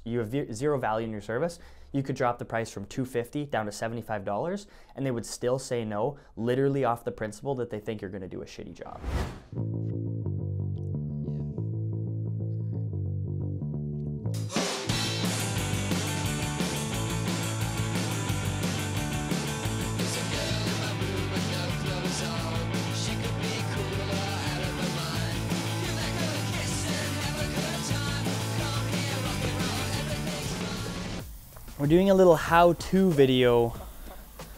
you have zero value in your service, you could drop the price from $250 down to $75 and they would still say no, literally off the principle that they think you're gonna do a shitty job. We're doing a little how-to video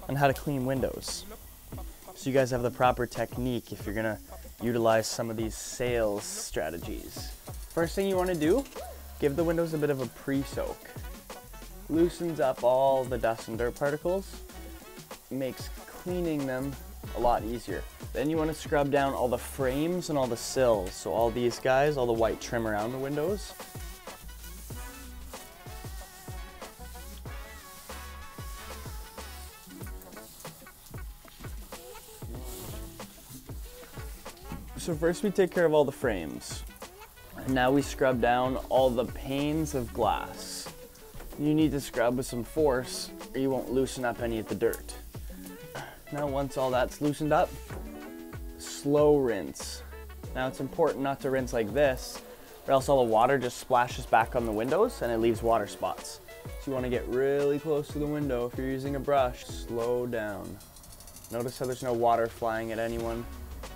on how to clean windows, so you guys have the proper technique if you're gonna utilize some of these sales strategies. First thing you want to do, give the windows a bit of a pre-soak. Loosens up all the dust and dirt particles, makes cleaning them a lot easier. Then you want to scrub down all the frames and all the sills, so all these guys, all the white trim around the windows. So first we take care of all the frames. And now we scrub down all the panes of glass. You need to scrub with some force or you won't loosen up any of the dirt. Now once all that's loosened up, slow rinse. Now it's important not to rinse like this or else all the water just splashes back on the windows and it leaves water spots. So you want to get really close to the window. If you're using a brush, slow down. Notice how there's no water flying at anyone.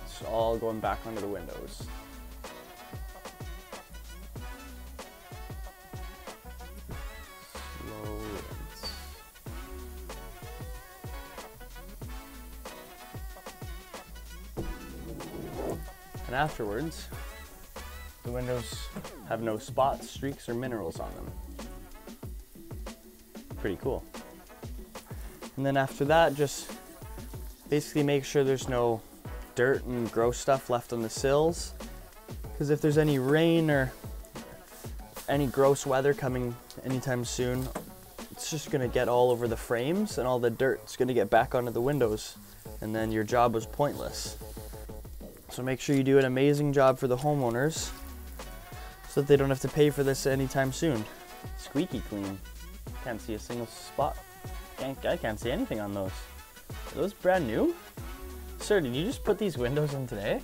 It's all going back onto the windows. Slow rinse. And afterwards, the windows have no spots, streaks, or minerals on them. Pretty cool. And then after that, just basically make sure there's no dirt and gross stuff left on the sills, because if there's any rain or any gross weather coming anytime soon, it's just gonna get all over the frames and all the dirt's gonna get back onto the windows and then your job was pointless. So make sure you do an amazing job for the homeowners so that they don't have to pay for this anytime soon. Squeaky clean. Can't see a single spot. I can't see anything on those. Are those brand new? Sir, did you just put these windows in today?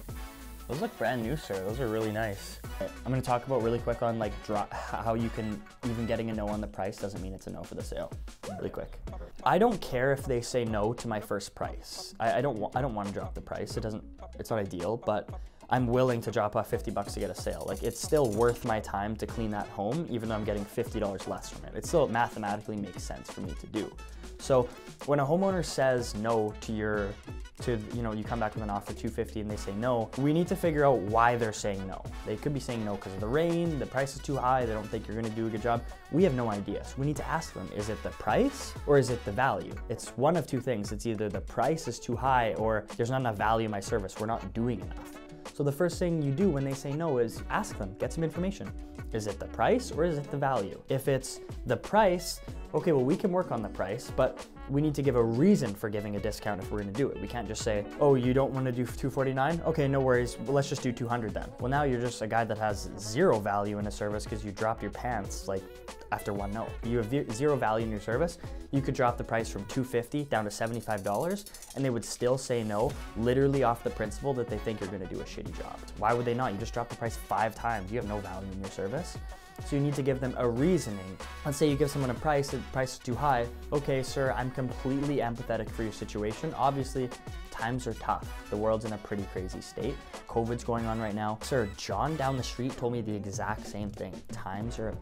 Those look brand new, sir. Those are really nice. I'm gonna talk about really quick on like how you can, even getting a no on the price doesn't mean it's a no for the sale. Really quick. I don't care if they say no to my first price. I don't want to drop the price. It's not ideal, but I'm willing to drop off 50 bucks to get a sale. Like, it's still worth my time to clean that home, even though I'm getting $50 less from it. It still mathematically makes sense for me to do. So when a homeowner says no to you come back with an offer $250 and they say no, we need to figure out why they're saying no. They could be saying no because of the rain, the price is too high, they don't think you're gonna do a good job. We have no idea. So we need to ask them, is it the price or is it the value? It's one of two things. It's either the price is too high or there's not enough value in my service, we're not doing enough. So the first thing you do when they say no is ask them, get some information. Is it the price or is it the value? If it's the price, okay, well, we can work on the price, but we need to give a reason for giving a discount if we're gonna do it. We can't just say, oh, you don't wanna do $249? Okay, no worries, well, let's just do $200 then. Well, now you're just a guy that has zero value in a service because you dropped your pants like after one no. You have zero value in your service. You could drop the price from $250 down to $75 and they would still say no, literally off the principle that they think you're gonna do a shitty job. Why would they not? You just dropped the price 5 times. You have no value in your service. So you need to give them a reasoning. Let's say you give someone a price, the price is too high. Okay, sir, I'm completely empathetic for your situation. Obviously, times are tough. The world's in a pretty crazy state. COVID's going on right now. Sir, John down the street told me the exact same thing. Times are a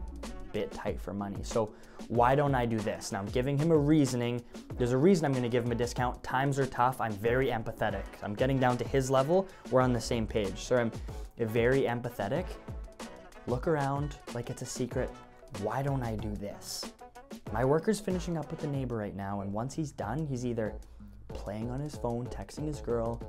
bit tight for money. So why don't I do this? Now I'm giving him a reasoning. There's a reason I'm gonna give him a discount. Times are tough. I'm very empathetic. I'm getting down to his level. We're on the same page. Sir, I'm very empathetic. Look around like it's a secret. Why don't I do this? My worker's finishing up with the neighbor right now, and once he's done, he's either playing on his phone, texting his girl,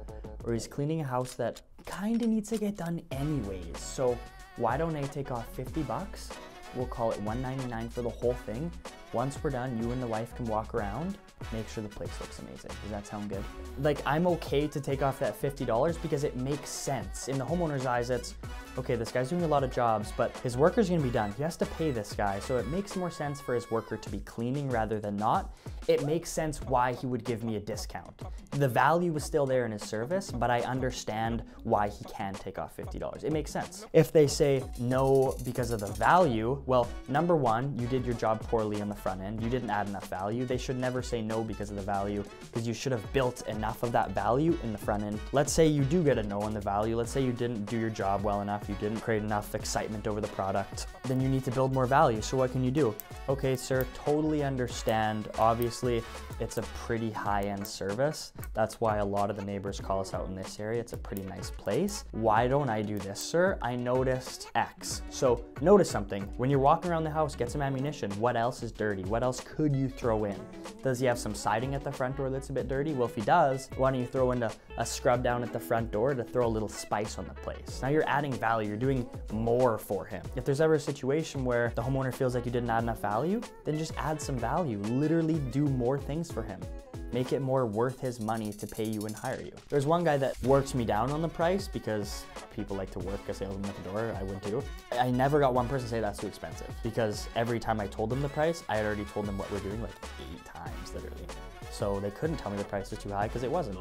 or he's cleaning a house that kinda needs to get done anyways. So why don't I take off 50 bucks? We'll call it $199 for the whole thing. Once we're done, you and the wife can walk around, make sure the place looks amazing. Does that sound good? Like, I'm okay to take off that $50 because it makes sense. In the homeowner's eyes, it's, okay, this guy's doing a lot of jobs, but his worker's gonna be done. He has to pay this guy, so it makes more sense for his worker to be cleaning rather than not. It makes sense why he would give me a discount. The value was still there in his service, but I understand why he can take off $50. It makes sense. If they say no because of the value, well, number one, you did your job poorly on the front end. You didn't add enough value. They should never say no because of the value, because you should have built enough of that value in the front end. Let's say you do get a no on the value. Let's say you didn't do your job well enough. You didn't create enough excitement over the product. Then you need to build more value. So what can you do? Okay, sir, totally understand. Obviously, it's a pretty high-end service. That's why a lot of the neighbors call us out in this area. It's a pretty nice place. Why don't I do this, sir? I noticed X. So notice something. When you're walking around the house, get some ammunition. What else is dirty? What else could you throw in? Does he have some siding at the front door that's a bit dirty? Well, if he does, why don't you throw in a scrub down at the front door to throw a little spice on the place? Now you're adding value. You're doing more for him. If there's ever a situation where the homeowner feels like you didn't add enough value, then just add some value. Literally do more things for him. Make it more worth his money to pay you and hire you. There's one guy that works me down on the price because people like to work a salesman at the door. I would too. I never got one person say that's too expensive, because every time I told them the price, I had already told them what we're doing like 8 times literally. So they couldn't tell me the price was too high because it wasn't.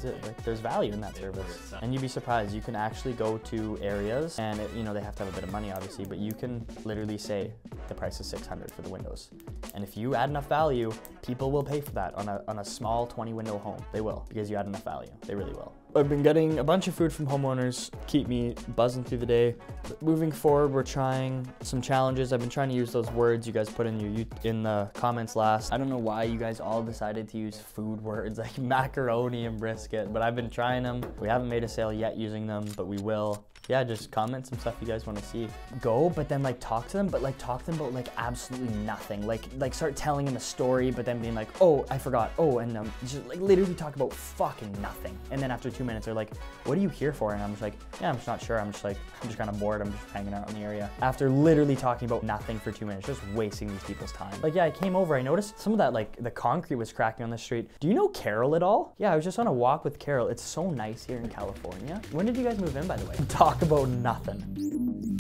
Like, there's value in that service. And you'd be surprised, you can actually go to areas and you know, they have to have a bit of money obviously, but you can literally say the price is $600 for the windows. And if you add enough value, people will pay for that on a small 20 window home. They will, because you add enough value. They really will. I've been getting a bunch of food from homeowners, keep me buzzing through the day. Moving forward, we're trying some challenges. I've been trying to use those words you guys put in the comments last. I don't know why you guys all decided to use food words like macaroni and brisket, but I've been trying them. We haven't made a sale yet using them, but we will. Yeah, just comment some stuff you guys want to see. Go, but then like talk to them, but like talk to them about like absolutely nothing. Like start telling them a story, but then being like, oh, I forgot. Oh, and just like literally talk about fucking nothing. And then after 2 minutes, they're like, what are you here for? And I'm just like, yeah, I'm just not sure. I'm just kind of bored. I'm just hanging out in the area. After literally talking about nothing for 2 minutes, just wasting these people's time. Like, yeah, I came over, I noticed some of that, like the concrete was cracking on the street. Do you know Carol at all? Yeah, I was just on a walk with Carol. It's so nice here in California. When did you guys move in, by the way? Talk about nothing.